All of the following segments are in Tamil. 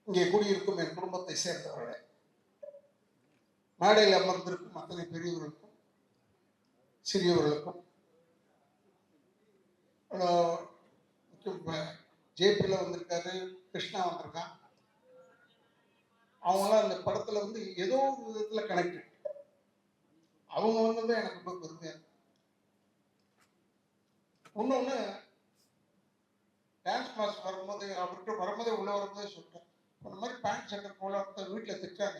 இங்கே கூடியிருக்கும் என் குடும்பத்தை சேர்ந்தவர்களே, மேடையில் அமர்ந்திருக்கும் அத்தனை பெரியவர்களுக்கும் சிறியவர்களுக்கும் ஜேபியில் வந்திருக்காரு, கிருஷ்ணா வந்திருக்கான். அவங்களாம் அந்த படத்துல வந்து ஏதோ ஒரு விதத்துல கனெக்ட். அவங்க வந்ததும் எனக்கு ரொம்ப பெருமையா இருக்கு. இன்னொன்னு, டான்ஸ் மாஸ்டர் வரும்போது அவர்கிட்ட வரும்போதே உள்ள வரும்போதே சொல்லிட்டேன், அந்த மாதிரி பேண்ட் சட்டை போல வீட்டில் திட்டாங்க.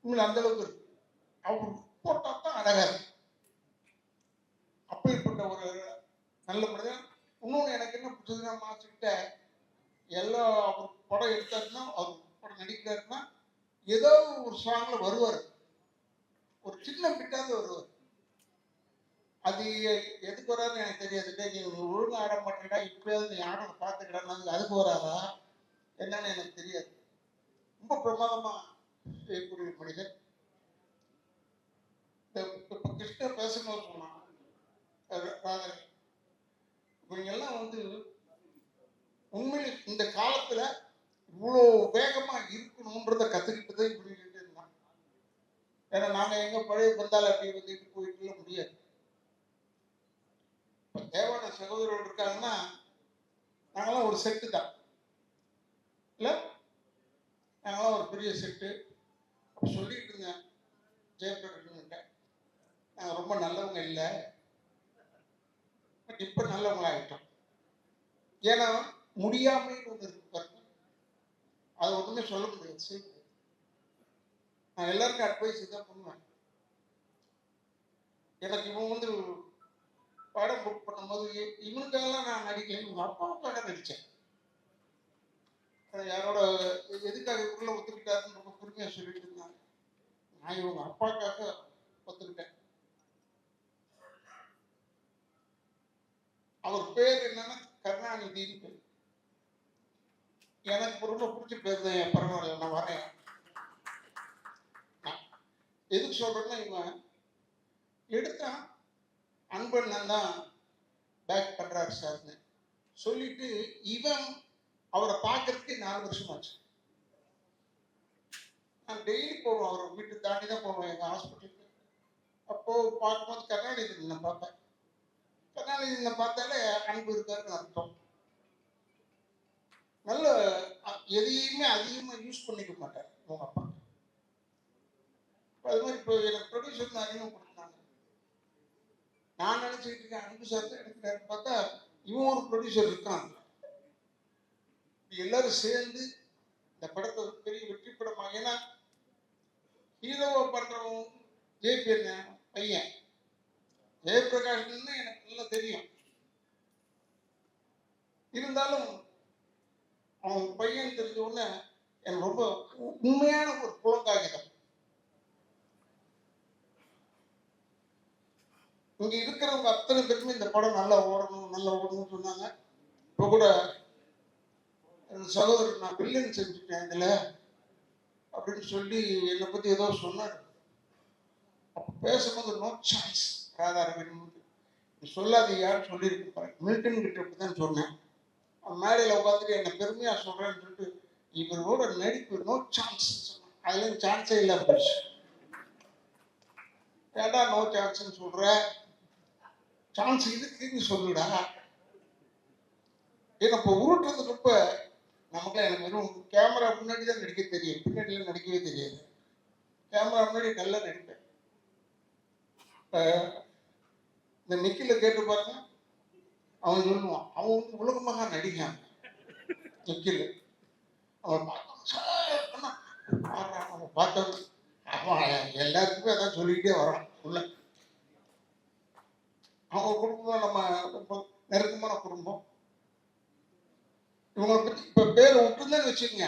உங்களை அந்த அளவுக்கு இருக்கு, அவர் போட்டா தான் அழகா இருக்கு. அப்படிப்பட்ட ஒரு நல்ல மனிதன். இன்னொன்று எனக்கு என்ன பிடிச்சதுன்னா, மாஸ்டர்கிட்ட எல்லா அவர் படம் எடுத்தாருன்னா, அவர் படம் நடிக்கிறாருன்னா ஏதோ ஒரு சாங்ல வருவார், ஒரு சின்ன பிட்டாவது வருவார். அது எதுக்கு வராதுன்னு எனக்கு தெரியாது. நீ ஒழுங்கு ஆட மாட்டேடா, இப்பயாவது நீ ஆடனை பார்த்துக்கிடான்னு அதுக்கு வராதா என்னன்னு எனக்கு தெரியாது. ரொம்ப பிரமாதமா செய்யக்கூடிய மனிதன். இப்ப கிருஷ்ணர் பேசணும்னு சொன்னான், இவங்கெல்லாம் வந்து உண்மையில் இந்த காலத்துல இவ்வளோ வேகமா இருக்கணும்ன்றத கத்துக்கிட்டு இப்படி இருந்தான். ஏன்னா நாங்க எங்க பழைய பந்தால அப்படி வந்துட்டு போயிட்டு முடியாது. இப்ப தேவான சகோதரர்கள் இருக்காங்கன்னா நாங்களாம் ஒரு செட்டு தான் இல்ல, நாங்களாம் ஒரு பெரிய செட்டு. சொல்லிட்டு இருந்தேன் ஜெயபிரகாஷ்கிட்ட, நாங்கள் ரொம்ப நல்லவங்க இல்லை, பட் இப்ப நல்லவங்களாகிட்டோம். ஏன்னா முடியாமல் ஒன்று இருக்கு பாருங்க, அது ஒன்றுமே சொல்ல முடியாது, செய்ய முடியாது. நான் எல்லாருக்கும் அட்வைஸ் தான் பண்ணுவேன். எனக்கு இவன் வந்து படம் புக் பண்ணும்போது இவனுக்கெல்லாம் நான் நடிக்கல, இவங்க அப்பாவுக்காக நடித்தேன். யாரோட எதுக்காக இவருக்குள்ள ஒத்துக்கிட்டாருன்னு ரொம்ப பெருமையாக சொல்லிட்டு இருந்தாங்க. நான் இவங்க அப்பாவுக்காக ஒத்துக்கிட்டேன். அவர் பேர் என்னன்னா கருணாநிதினு பேர். எனக்கு ரொம்ப பிடிச்ச பேர் தான். என் பரவாயில்ல, நான் வரேன். எதுக்கு சொல்றேன்னா, இவன் எடுத்தா அன்பண்ணன் தான் பேக் பண்றாரு சார்னு சொல்லிட்டு இவன் அவரை பார்க்கறதுக்கு 4 வருஷம் ஆச்சு. நான் டெய்லி போவேன், அவரை வீட்டு தாண்டி தான் போவேன் எங்க ஹாஸ்பிட்டலுக்கு. அப்போ பார்க்கும்போது கருணாநிதி நான் பார்ப்பேன். கருணாநிதி பார்த்தாலே அன்பு இருக்காருன்னு அர்த்தம். நல்ல எதையுமே அதிகமா யூஸ் பண்ணிக்க மாட்டார் உங்க அப்பா. அது மாதிரி இப்போ எனக்கு ப்ரொடியூசர் அதிகமாக கொடுத்தாங்க. நான் நினைச்சுக்கிட்டு இருக்கேன் அன்பு சார் தான் எடுக்கிறாரு, பார்த்தா இவன் ஒரு ப்ரொடியூசர் இருக்கான். எல்லாரும் சேர்ந்து இந்த படத்தை பெரிய வெற்றி படமா, ஏன்னா ஹீரோவை பண்றவன் ஜேபி பையன் ஜெயபிரகாஷ்னு எனக்கு நல்லா தெரியும். இருந்தாலும் அவன் பையன் தெரிஞ்ச உடனே எனக்கு ரொம்ப உண்மையான ஒரு புலங்காகிதம். இங்க இருக்கிறவங்க அத்தனை பேருமே இந்த படம் நல்லா ஓடணும்னு சொன்னாங்க. இப்போ கூட சகோதரர் நான் வில்லன் செஞ்சுட்டேன் இதுல அப்படின்னு சொல்லி என்னை பத்தி ஏதோ சொன்னார். அப்ப பேசும்போது நோ சாய்ஸ் ராதாரவின் சொல்லாது யாரும் சொல்லியிருக்கு, மில்டன் கிட்ட அப்படிதான் சொன்னேன். மேடையில் உட்காந்துட்டு என்னை பெருமையா சொல்றேன்னு சொல்லிட்டு இவரோட நடிப்பு நோ சான்ஸ் சொன்னேன். அதுல சான்ஸே இல்லாம போச்சு. ஏடா நோ சான்ஸ்ன்னு சொல்ற, சான்ஸ் இருக்குன்னு சொல்லுடா. ஏன்னா இப்போ உருட்டுறது ரொம்ப நமக்குலாம், எனக்கு வெறும் கேமரா முன்னாடி தான் நடிக்க தெரியும், பின்னாடிலாம் நடிக்கவே தெரியாது. கேமரா முன்னாடி நல்லா நடிப்பேன். இந்த நிக்கில கேட்டு பாருங்க, அவன் சொல்லுவான், அவன் வந்து உலகமாக நடிக்கான். நிக்கில் அவன் பார்த்த அவன் எல்லாருக்குமே அதான் சொல்லிக்கிட்டே வரான் உள்ள. அவங்க குடும்பம் நம்ம ரொம்ப நெருக்கமான குடும்பம். இவங்களை பத்தி இப்ப பேரை விட்டுருந்தேன்னு வச்சுக்கோங்க,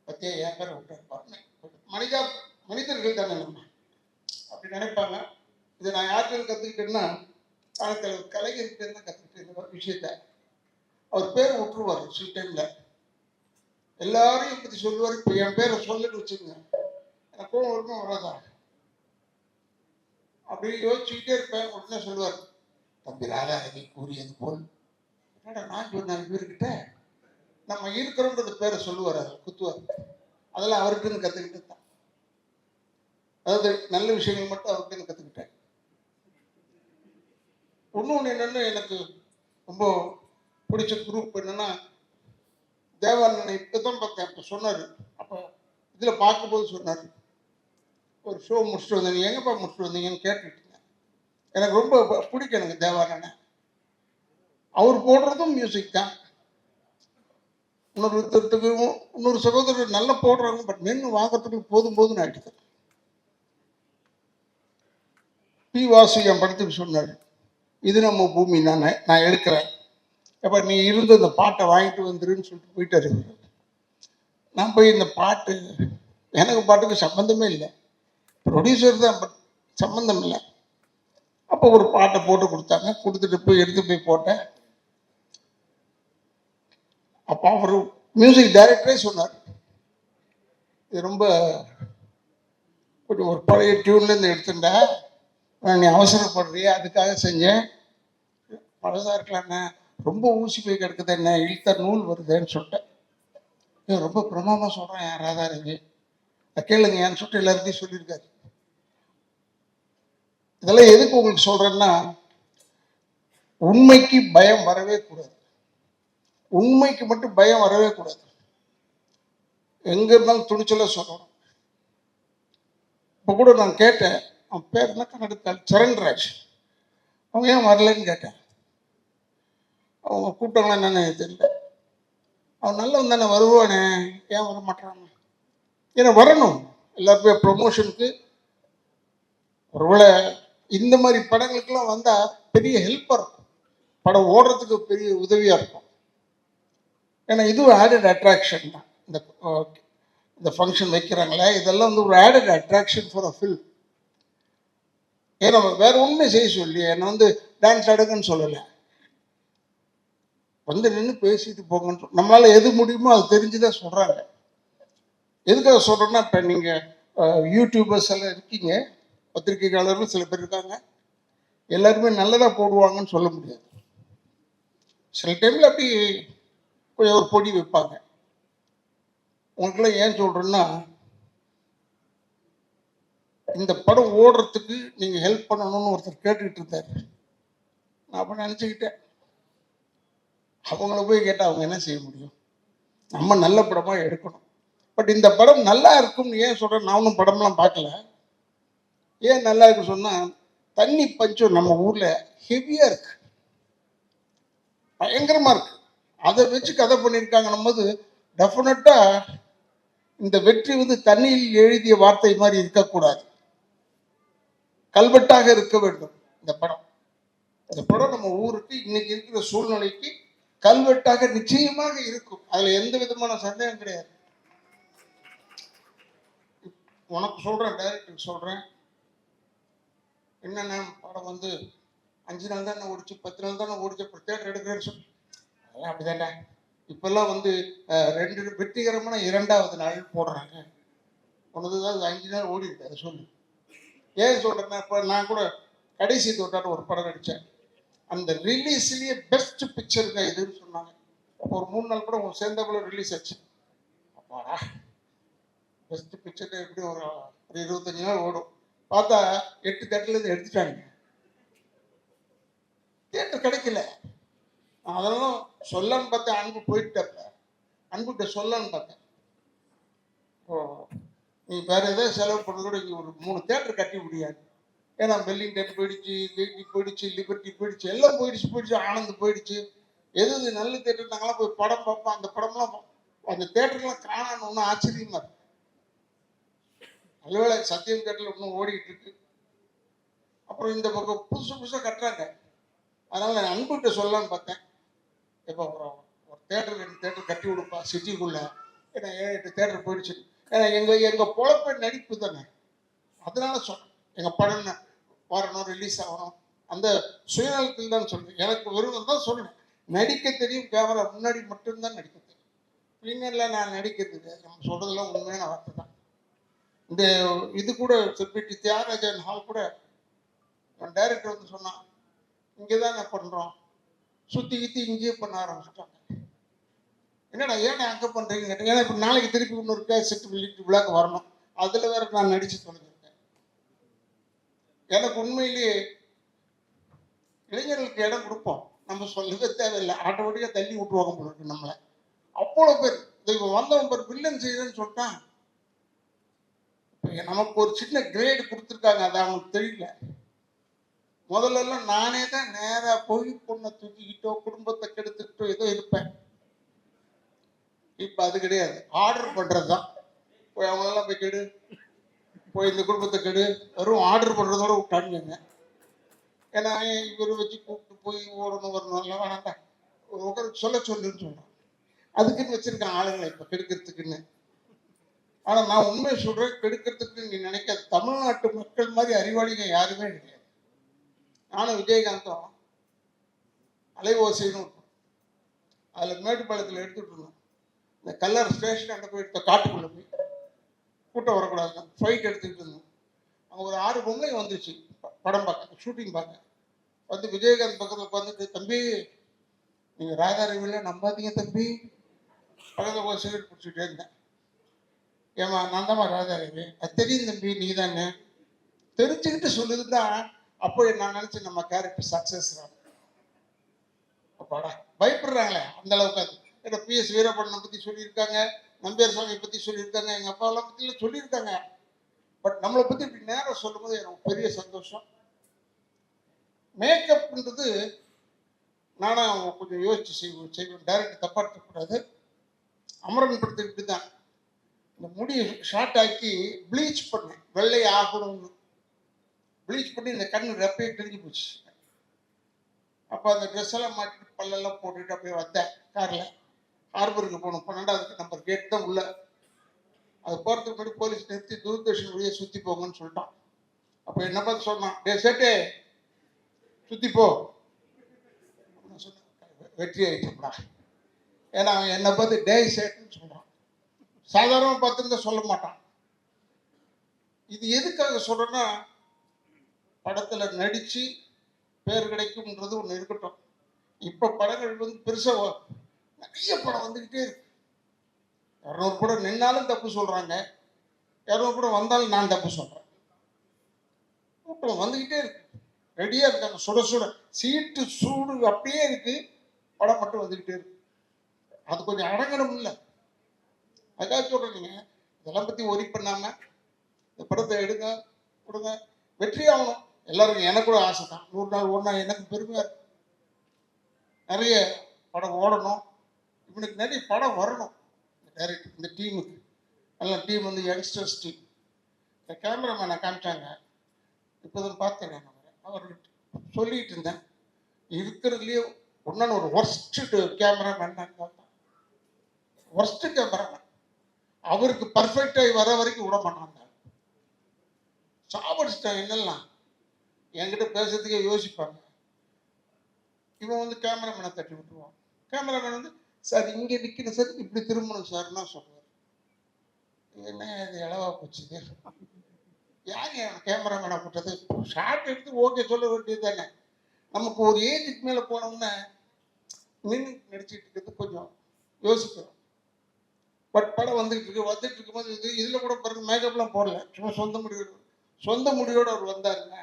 பத்தியா என் பேரை விட்டு மனிதர்கள் தானே நம்ம அப்படி நினைப்பாங்க. இதை நான் யார்கிட்ட கத்துக்கிட்டேன்னா, கலைஞர்கிட்ட தான் கத்துக்கிட்டேன் இந்த விஷயத்த. அவர் பேரை விட்டுருவார் சில டைம்ல, எல்லாரையும் பத்தி சொல்லுவார். இப்ப என் பேரை சொல்லிட்டு வச்சுக்கோங்க, எனக்கு கோவம் வருமா வராதா அப்படி யோசிச்சுக்கிட்டே இருப்பேன். உடனே சொல்லுவார், தம்பி ராதாரவி கூறியது போல். என்னடா நான் சொன்னேன் இவர்கிட்ட, நம்ம இருக்கிறோன்றது பேரை சொல்லுவார், அதை குத்துவார். அதெல்லாம் அவர்கிட்ட கற்றுக்கிட்டு தான். அதாவது நல்ல விஷயங்கள் மட்டும் அவர்கிட்ட கற்றுக்கிட்டேன். இன்னொன்று என்னென்னு எனக்கு ரொம்ப பிடிச்ச குரூப் என்னென்னா, தேவானனை இப்போ தான் பார்த்தேன். அப்போ சொன்னார், அப்போ இதில் பார்க்கும்போது சொன்னார், ஒரு ஷோ முடிச்சுட்டு வந்தேன், நீ எங்கேப்பா முடிச்சுட்டு வந்தீங்கன்னு கேட்டுட்டு இருந்தேன். எனக்கு ரொம்ப பிடிக்கும் எனக்கு தேவானனை. அவர் போடுறதும் மியூசிக் தான். இன்னொரு சகோதரர் நல்லா போடுறாங்க, பட் மென்னு வாங்கறதுக்கு போதும் போதுன்னு ஆயிடுது. பி வாசு என் படத்துக்கு சொன்னார், இது நம்ம பூமி நான் எடுக்கிறேன், எப்போ நீ இருந்து இந்த பாட்டை வாங்கிட்டு வந்துருன்னு சொல்லிட்டு போயிட்டாரு. நான் போய் இந்த பாட்டு, எனக்கு பாட்டுக்கு சம்மந்தமே இல்லை, ப்ரொடியூசர் தான், பட் சம்மந்தம் இல்லை. அப்போ ஒரு பாட்டை போட்டு கொடுத்தாங்க, கொடுத்துட்டு போய் எடுத்து போய் போட்டேன். அப்போ அவர் மியூசிக் டைரக்டரே சொன்னார், இது ரொம்ப கொஞ்சம் ஒரு பழைய டியூன்லேருந்து எடுத்துட்டா, நீ அவசரப்படுறிய, அதுக்காக செஞ்சேன், பழசாக இருக்கலாண்ணே, ரொம்ப ஊசி போய் கிடக்குது, என்ன இழுத்த நூல் வருதுன்னு சொல்லிட்டேன். ரொம்ப பிரமாதமாக சொல்கிறேன் என் ராதாரவி, கேளுங்க ஏன்னு சொல்லிட்டு எல்லாருக்கையும் சொல்லியிருக்காரு. இதெல்லாம் எதுக்கு உங்களுக்கு சொல்கிறேன்னா, உண்மைக்கு பயம் வரவே கூடாது. உண்மைக்கு மட்டும் பயம் வரவே கூடாது. எங்க இருந்தாலும் துணிச்சலாக சொல்லணும். இப்போ கூட நான் கேட்டேன், அவன் பேர் என்ன கன்னடத்தால், சரண்ராஜ், அவங்க ஏன் வரலன்னு கேட்டேன். அவங்க கூப்பிட்டாங்களா என்னன்னு தெரியல. அவன் நல்லவன் தானே, வருவானே, ஏன் வர மாட்டான்? ஏன்னா வரணும், எல்லாருமே ப்ரொமோஷனுக்கு. ஒருவேளை இந்த மாதிரி படங்களுக்கெல்லாம் வந்தால் பெரிய ஹெல்ப்பாக இருக்கும், படம் ஓடுறதுக்கு பெரிய உதவியாக இருக்கும். ஏன்னா இதுவும் ஆடட் அட்ராக்ஷன் தான். இந்த ஃபங்க்ஷன் வைக்கிறாங்களே, இதெல்லாம் வந்து ஒரு added attraction for a film. ஏன்னா வேற ஒன்றுமே செய்ய சொல்லி என்னை வந்து டான்ஸ் ஆடுங்கன்னு சொல்லலை, வந்து நின்று பேசிட்டு போங்கன்னு நம்மளால எது முடியுமோ அது தெரிஞ்சுதான் சொல்றாங்க. எதுக்காக சொல்றேன்னா, இப்போ நீங்க யூடியூபர்ஸ் எல்லாம் இருக்கீங்க, பத்திரிகையாளர்கள் சில பேர் இருக்காங்க, எல்லாருமே நல்லதா போடுவாங்கன்னு சொல்ல முடியாது. சில டைம்ல அப்படி கொஞ்சம் ஒரு பொடி வைப்பாங்க. உங்களுக்குலாம் ஏன் சொல்றேன்னா, இந்த படம் ஓடுறதுக்கு நீங்க ஹெல்ப் பண்ணணும்னு ஒருத்தர் கேட்டுக்கிட்டு இருந்தாரு. நான் அப்ப நினைச்சுக்கிட்டேன், அவங்கள போய் கேட்டால் அவங்க என்ன செய்ய முடியும், நம்ம நல்ல படமா எடுக்கணும். பட் இந்த படம் நல்லா இருக்கும்னு ஏன் சொல்றேன், நான் ஒன்றும் படம்லாம் பார்க்கல. ஏன் நல்லா இருக்கு சொன்னா, தண்ணி பஞ்சம் நம்ம ஊர்ல ஹெவியா இருக்கு, பயங்கரமா இருக்கு. அதை வச்சு கதை பண்ணியிருக்காங்கன்னும் போது டெஃபினட்டா இந்த வெற்றி வந்து தண்ணியில் எழுதிய வார்த்தை மாதிரி இருக்கக்கூடாது, கல்வெட்டாக இருக்க வேண்டும். இந்த படம் நம்ம ஊருக்கு இன்னைக்கு இருக்கிற சூழ்நிலைக்கு கல்வெட்டாக நிச்சயமாக இருக்கும், அதுல எந்த விதமான சந்தேகம் கிடையாது. உனக்கு சொல்றேன், டைரக்டருக்கு சொல்றேன், என்னென்ன படம் வந்து 5 நாள் தானே ஓடிச்சு, 10 நாள் தானே ஓடிச்சு, அப்புறம் தேட்டர் எடுக்கிறேன்னு சொல்லி, அதெல்லாம் அப்படிதானே. இப்பெல்லாம் வந்து 2 வெற்றிகரமான 2வது நாள் போடுறாங்க, ஒன்றுதான் 5 நாள் ஓடி இருக்கு. அதை சொல்லு. ஏன் சொல்றேன்னா, இப்போ நான் கூட கடைசி தோட்டான்னு ஒரு படம் நடித்தேன், அந்த ரிலீஸ்லேயே பெஸ்ட் பிக்சருங்க இதுன்னு சொன்னாங்க. அப்போ ஒரு 3 நாள் கூட சேர்ந்தவங்கள ரிலீஸ் ஆச்சு. அப்பாடா, பெஸ்ட் பிக்சர் எப்படி ஒரு 25 நாள் ஓடும், பார்த்தா 8 தேட்டர்லேருந்து எடுத்துட்டாங்க, தேட்டர் கிடைக்கல. அதெல்லாம் சொல்லன்னு பார்த்தேன், அன்பு போயிட்டப்ப அன்புகிட்ட சொல்லன்னு பார்த்தேன், ஓ நீ வேற ஏதாவது செலவு பண்ணுறதோட இங்கே ஒரு 3 தேட்டர் கட்டி முடியாது. ஏன்னா வெல்லிங்டன் போயிடுச்சு, போயிடுச்சு, லிபர்ட்டி போயிடுச்சு, எல்லாம் போயிடுச்சு, ஆனந்த் போயிடுச்சு. எது நல்ல தேட்டர் நாங்களாம் போய் படம் பார்ப்போம், அந்த படம்லாம் அந்த தேட்டர்லாம் காணான்னு ஒன்றும் ஆச்சரியமா இருக்கு. நல்லவேளை சத்தியம் தேட்டரில் இன்னும் ஓடிட்டு இருக்கு. அப்புறம் இந்த பக்கம் புதுசாக கட்டுறாங்க. அதனால நான் அன்புகிட்ட சொல்லலான்னு பார்த்தேன், இப்போ ஒரு தேட்டர் 2 தேட்டர் கட்டி கொடுப்பா சிட்டிக்குள்ள, ஏன்னா 7-8 தேட்டர் போயிடுச்சு. ஏன்னா எங்க பொழப்ப நடிப்பு தானே, அதனால சொல்றேன், எங்க படம் வரணும், ரிலீஸ் ஆகணும், அந்த சுயநலத்தில் தான் சொல்றேன். எனக்கு வெறும் தான் சொல்றேன், நடிக்க தெரியும், கேமரா முன்னாடி மட்டும்தான் நடிக்க தெரியும், பின்னர்ல நான் நடிக்கிறது தெரியாது. நம்ம சொல்றதெல்லாம் உண்மையான வார்த்தை தான். இந்த இது கூட செலிபிரிட்டி தியாகராஜன் ஹால் கூட டைரக்டர் வந்து சொன்னான், இங்கே தான் பண்றோம், சுத்தி கித்தி இங்கேயே பண்ண ஆரம்பிச்சிட்டாங்க. என்னடா ஏன்னா அங்கே பண்ணுறீங்கன்னு கேட்டேன். ஏன்னா இப்போ நாளைக்கு திருப்பி இன்னொரு கேசட் வெளியிட்டு விழாக்கு வரணும், அதில் வேற நான் நடிச்சு தொலைஞ்சிருக்கேன். எனக்கு உண்மையிலேயே இளைஞர்களுக்கு இடம் கொடுப்போம், நம்ம சொல்லவே தேவையில்லை, ஆட்டோமேட்டிக்காக தள்ளி விட்டுருவாங்க போல இருக்கு நம்மளை. அவ்வளோ பேர் இப்போ வந்தவன் பேர் வில்லன் செய்யறேன்னு சொல்லிட்டான். நமக்கு ஒரு சின்ன கிரேடு கொடுத்துருக்காங்க, அது அவனுக்கு தெரியல. முதல்ல எல்லாம் நானே தான் நேராக போய் பொண்ணை தூக்கிக்கிட்டோ குடும்பத்தை கெடுத்துக்கிட்டோ ஏதோ இருப்பேன். இப்போ அது கிடையாது, ஆர்டர் பண்ணுறது தான். போய் அவங்களெல்லாம் போய் கெடு, போய் இந்த குடும்பத்தை கெடு, வெறும் ஆர்டர் பண்ணுறதோட விட்டானுங்க. ஏன்னா இவர் வச்சு கூப்பிட்டு போய் ஓடணும் வரணும் எல்லாம் வேணாண்டா, ஒரு சொல்ல சொல்லுன்னு சொல்கிறான். அதுக்குன்னு வச்சிருக்கேன் ஆளுங்களை இப்போ கெடுக்கிறதுக்குன்னு. ஆனால் நான் உண்மையை சொல்கிறேன், கெடுக்கிறதுக்கு நீ நினைக்காது. தமிழ்நாட்டு மக்கள் மாதிரி அறிவாளிங்க யாருமே கிடையாது. நானும் விஜயகாந்தும் அலைவோசைன்னு அதில் மேட்டுப்பாளையத்தில் எடுத்துகிட்டு இருந்தோம். இந்த கல்லர் ஸ்டேஷன் அங்கே போய் எடுத்த காட்டுக்குள்ளே போய் கூட்டம் வரக்கூடாது ஃபைட் எடுத்துக்கிட்டு இருந்தோம். அங்கே ஒரு 6 பொம்பளை வந்துச்சு படம் பார்க்க, ஷூட்டிங் பார்க்க. வந்து விஜயகாந்த் பக்கத்தில் உட்காந்துட்டு, தம்பி நீங்கள் ராதாரவியில் நம்பாதீங்க தம்பி, பக்கத்தில் போய் சிகரெட் பிடிச்சிக்கிட்டே இருந்தேன். ஏமா நான் தான்மா ராதாரவி, அது தெரியும் தம்பி நீ தானே, தெரிஞ்சுக்கிட்டு சொல்லுதுன்னா அப்போ நான் நினச்சேன் நம்ம கேரக்டர் சக்ஸஸ் தான். அப்பாடா பயப்படுறாங்களே அந்த அளவுக்கு. அது ஏன்னா PS வீரப்பண்ணனை பற்றி சொல்லியிருக்காங்க, நம்பியார் சாமியை பற்றி சொல்லியிருக்காங்க, எங்கள் அப்பாவெல்லாம் பற்றிலாம் சொல்லியிருக்காங்க. பட் நம்மளை பற்றி இப்படி நேரம் சொல்லும்போது எனக்கு பெரிய சந்தோஷம். மேக்கப்ன்றது நானும் கொஞ்சம் யோசிச்சு செய்வேன். டைரக்ட் தப்பாக இருக்கக்கூடாது. அமரன் படத்துக்கு இப்படி தான் இந்த முடி ஷார்ட் ஆக்கி ப்ளீச் பண்ணேன், வெள்ளை ஆகணும்னு. ப்ளீச் பண்ணி இந்த கண்ணு ரெப்பையே கிழிஞ்சு போச்சு. அப்போ அந்த ட்ரெஸ் எல்லாம் மாட்டிட்டு பல்லெல்லாம் போட்டுட்டு அப்படியே வந்தேன் காரில். ஹார்பருக்கு போகணும், 12வது நம்பர் கேட் தான் உள்ள. அது போகிறதுக்கு முன்னாடி போலீஸ் நிறுத்தி தூர்தர்ஷன் வழியை சுற்றி போங்கன்னு சொல்லிட்டான். அப்போ என்ன பார்த்து சொன்னான், டே சேட்டே சுற்றி போ. சொன்னேன், வெற்றி ஆயிடுச்சுப்பா. ஏன்னா அவன் என்னை பார்த்து டே சேட்டுன்னு சொல்கிறான். சாதாரணமாக பார்த்துருந்தா சொல்ல மாட்டான். இது எதுக்காக சொல்கிறேன்னா, படத்தில் நடித்து பேர் கிடைக்கும்ன்றது ஒன்று இருக்கட்டும். இப்போ படங்கள் வந்து பெருசாக நிறைய படம் வந்துக்கிட்டே இருக்கு. 200 படம் நின்னாலும் தப்பு சொல்கிறாங்க, 200 படம் வந்தாலும் நான் தப்பு சொல்கிறேன். கூட்டம் வந்துக்கிட்டே இருக்கு, ரெடியாக இருக்காங்க, சுட சுட சீட்டு சூடு அப்படியே இருக்கு, படம் மட்டும் வந்துக்கிட்டே இருக்கு. அது கொஞ்சம் அடங்கணும் இல்லை? அதுக்காக சொல்கிறேன், நீங்கள் இதெல்லாம் பற்றி ஒரி பண்ணாமல் இந்த படத்தை எடுங்க கொடுங்க, வெற்றி ஆகணும். எல்லாருக்கும் எனக்கு கூட ஆசை தான், 100 நாள் ஓடினா எனக்கு பெருமையாக இருக்கும். நிறைய படம் ஓடணும், இவனுக்கு நிறைய படம் வரணும். டைரக்ட் இந்த டீமுக்கு நல்ல டீம் வந்து யங்ஸ்டர்ஸ் டீம். இந்த கேமராமேனை காமிச்சாங்க, இப்போதான் பார்த்தேன். நான் அவர்கிட்ட சொல்லிட்டு இருந்தேன், இருக்கிறதுலேயே ஒன்றான ஒரு ஒர்ஸ்ட்டு கேமராமேன் தான். ஒர்ஸ்ட்டு கேமராமேன், அவருக்கு பர்ஃபெக்டாகி வர வரைக்கும் விட மாட்டாங்க. சாப்பிடுச்சிட்டான் என்னெல்லாம் என்கிட்ட பேசுறதுக்கே யோசிப்பாங்க. இவன் வந்து கேமராமேனை தட்டி விட்டுருவான். கேமராமேன் வந்து சார் இங்கே நிற்கணும் சார், இப்படி திரும்பணும் சார்னா சொல்லுவார். என்ன இது இளவா போச்சு, யார் கேமராமேனை போட்டது? ஷார்ட் எடுத்து ஓகே சொல்ல வேண்டியது தானே. நமக்கு ஒரு ஏஜுக்கு மேலே போனோம்னா மீன் நடிச்சிட்டு இருக்கிறது கொஞ்சம் யோசிக்கிறோம். பட் படம் வந்துட்டு இருக்கும்போது இதில் கூட பிறகு மேக்கப்லாம் போடல, சும்மா சொந்த முடிவோடு அவர் வந்தாருங்க.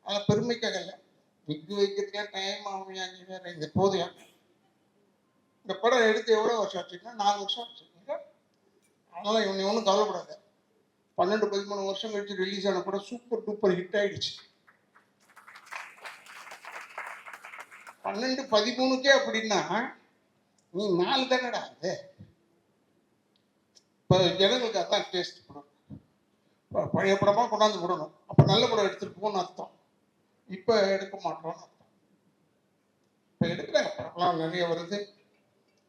அதனால் பெருமைக்காக இல்லை, விக்கு வைக்கிறதுக்கே டைம் ஆகும். நீ வேற இந்த போதும். இந்த படம் எடுத்து எவ்வளோ வருஷம் ஆச்சுன்னா 4 வருஷம் ஆச்சு. அதனால் இவன் ஒன்றும் கவலைப்படாது. 12-13 வருஷம் கழிச்சு ரிலீஸ் ஆன படம் சூப்பர் டூப்பர் ஹிட் ஆயிடுச்சு. 12-13க்கே அப்படின்னா நீ 4 தானடா அது. இப்போ ஜனங்களுக்கு அதான் டேஸ்ட் படம். பழைய படமாக கொண்டாந்து விடணும், அப்போ நல்ல படம் எடுத்துகிட்டு போகணும்னு அர்த்தம். இப்போ எடுக்க மாட்டோம்னு அர்த்தம். இப்போ எடுக்கிறாங்க படம்லாம் நிறைய வருது.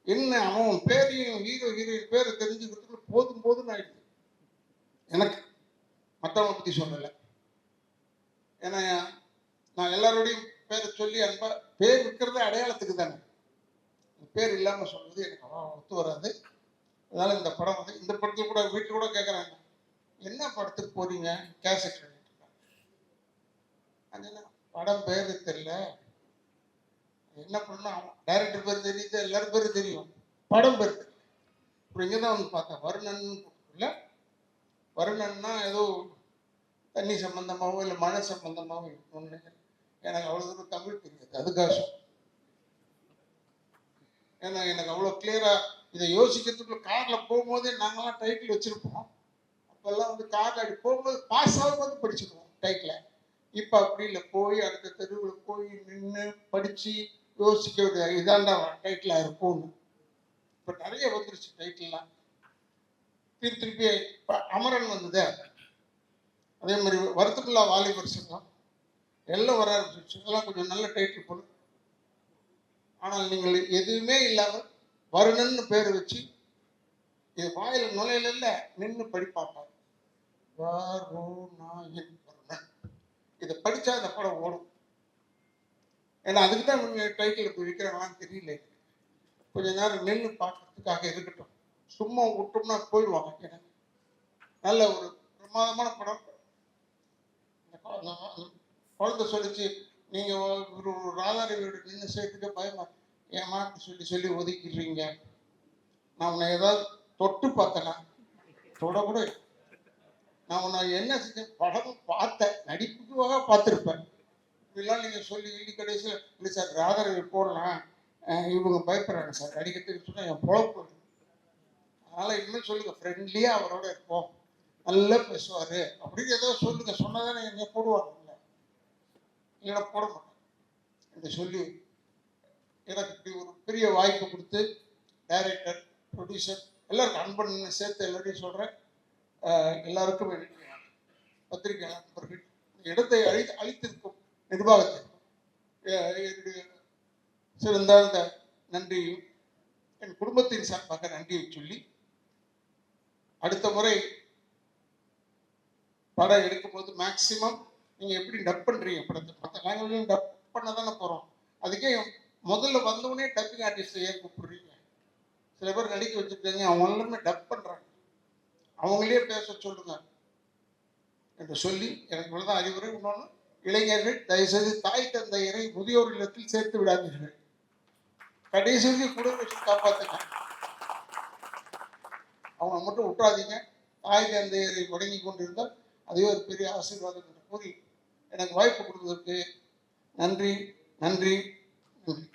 என்ன அவன் பேரையும் ஹீரோயின் பேரை தெரிஞ்சுக்கிறதுக்கு போதும்னு ஆயிடுது எனக்கு. மற்றவங்களை பற்றி சொல்லலை, ஏன்னா நான் எல்லாரோடையும் பேரை சொல்லி அன்பா பேர் இருக்கிறதே அடையாளத்துக்கு தானே. பேர் இல்லாமல் சொல்வது எனக்கு ஒத்து வராது. அதனால் இந்த படம் வந்து இந்த படத்தில் கூட வீட்டில் கூட கேட்குறாங்க, என்ன படத்துக்கு போறீங்க, கேசட் அது படம் பேர் தெரியல, என்ன பண்ணா டைரக்டர் பேர் தெரியுது, எல்லாரும் பேரும் தெரியும், படம் பேர் தெரியல. அப்புறம் இங்கே தான் வந்து பார்த்தேன் வருணன் இல்லை, வருணன்னா ஏதோ தண்ணி சம்பந்தமாகவோ இல்லை மழை சம்பந்தமாகவோ இருக்கும்னு நினைக்கிறேன். எனக்கு அவ்வளோ தூரம் தமிழ் தெரியாது, அதுக்காக. ஏன்னா எனக்கு அவ்வளோ கிளியராக இதை யோசிக்கிறதுக்குள்ள காரில் போகும்போதே நாங்களாம் டைட்டில் வச்சுருப்போம். அப்போல்லாம் வந்து காரில் அப்படி போகும்போது பாஸ் ஆகும்போது படிச்சுக்குவோம் டைட்டில். இப்போ அப்படி இல்லை, போய் அடுத்த தெருவில் போய் நின்று படித்து யோசிக்க வேண்டிய இதாண்டா டைட்டிலாக இருக்கும்னு. இப்போ நிறைய வந்துருச்சு டைட்டில்லாம். திருப்பி இப்போ அமரன் வந்தது, அதே மாதிரி வருத்தமில்லா வாலிபர் சங்கம் எல்லாம் வர ஆரம்பிச்சிருச்சு. இதெல்லாம் கொஞ்சம் நல்ல டைட்டில் போடும். ஆனால் நீங்கள் எதுவுமே இல்லாமல் வருணன்னு பேர் வச்சு இது வாயில் நுழையில நின்று படிப்பாப்பாங்க. இதை படித்தா அந்த படம் ஓடும். ஏன்னா அதுக்கு தான் டைட்டில் இப்போ விற்கிறாங்களான்னு தெரியல. கொஞ்ச நேரம் நின்று பார்க்கறதுக்காக இருக்கட்டும், சும்மா விட்டோம்னா போயிடுவாங்க. எனக்கு நல்ல ஒரு பிரமாதமான படம். குழந்தை சொல்லிச்சு, நீங்கள் ஒரு ராதாரவியோட நின்று சேர்த்துக்க பயமா ஏமா சொல்லி சொல்லி ஒதுக்கிடுறீங்க. நான் உன்னை ஏதாவது தொட்டு பார்த்தேனா? தொட கூட நான் உன்னை என்ன செஞ்சேன், படம் பார்த்தேன், நடிப்புக்காக பார்த்துருப்பேன். இப்படிலாம் நீங்கள் சொல்லி வீடு கடைசியில் இல்லை சார் ராதாரவி போடலாம், இவங்க பயப்படுறாங்க சார் நடிக்கிறதுக்கு சொன்னால் என் பொழப்பு. அதனால் இனிமேல் சொல்லுங்கள் ஃப்ரெண்ட்லியாக அவரோட இருப்போம், நல்லா பேசுவார் அப்படின்னு ஏதோ சொல்லுங்கள். சொன்னதானே என்னை போடுவாங்க, இல்லைன்னா போட மாட்டேன் என்று சொல்லி எனக்கு இப்படி ஒரு பெரிய வாய்ப்பு கொடுத்து டைரக்டர், ப்ரொடியூசர் எல்லாருக்கும் அன்பன் சேர்த்து எல்லாரையும் சொல்கிறேன். எல்லாருக்கும் பத்திரிகை நண்பர்கள் இடத்தை அளித்திருக்கும் நிர்வாகத்திற்கும் என்னுடைய சிறந்த நன்றியும் என் குடும்பத்தின் சார்பாக நன்றியை சொல்லி, அடுத்த முறை படம் எடுக்கும்போது மேக்சிமம் நீங்கள் எப்படி டப் பண்ணுறீங்க படத்தை, மற்ற லாங்குவேஜையும் டப் பண்ண தானே போகிறோம். அதுக்கே முதல்ல வந்தவுடனே டப்பிங் ஆர்டிஸ்ட்டை ஏன் கூப்பிடுறீங்க? சில பேர் நடிக்க வச்சுருக்காங்க, அவங்க எல்லாமே டப் பண்ணுறாங்க, அவங்களே பேச சொல்லுங்க என்று சொல்லி எனக்கு இவ்வளோதான் அறிவுரை. இன்னொன்று, இளைஞர்கள் தயவுசெய்து தாய் தந்தையரை முதியோர் இல்லத்தில் சேர்த்து விடாதீர்கள். கடைசி கூட வச்சு காப்பாற்றுங்க, அவங்க மட்டும் விட்டுறாதீங்க. தாய் தந்தையரை முடங்கி கொண்டிருந்தால் அதுவே ஒரு பெரிய ஆசீர்வாதம் என்று கூறி எனக்கு வாய்ப்பு கொடுத்ததற்கு நன்றி நன்றி நன்றி.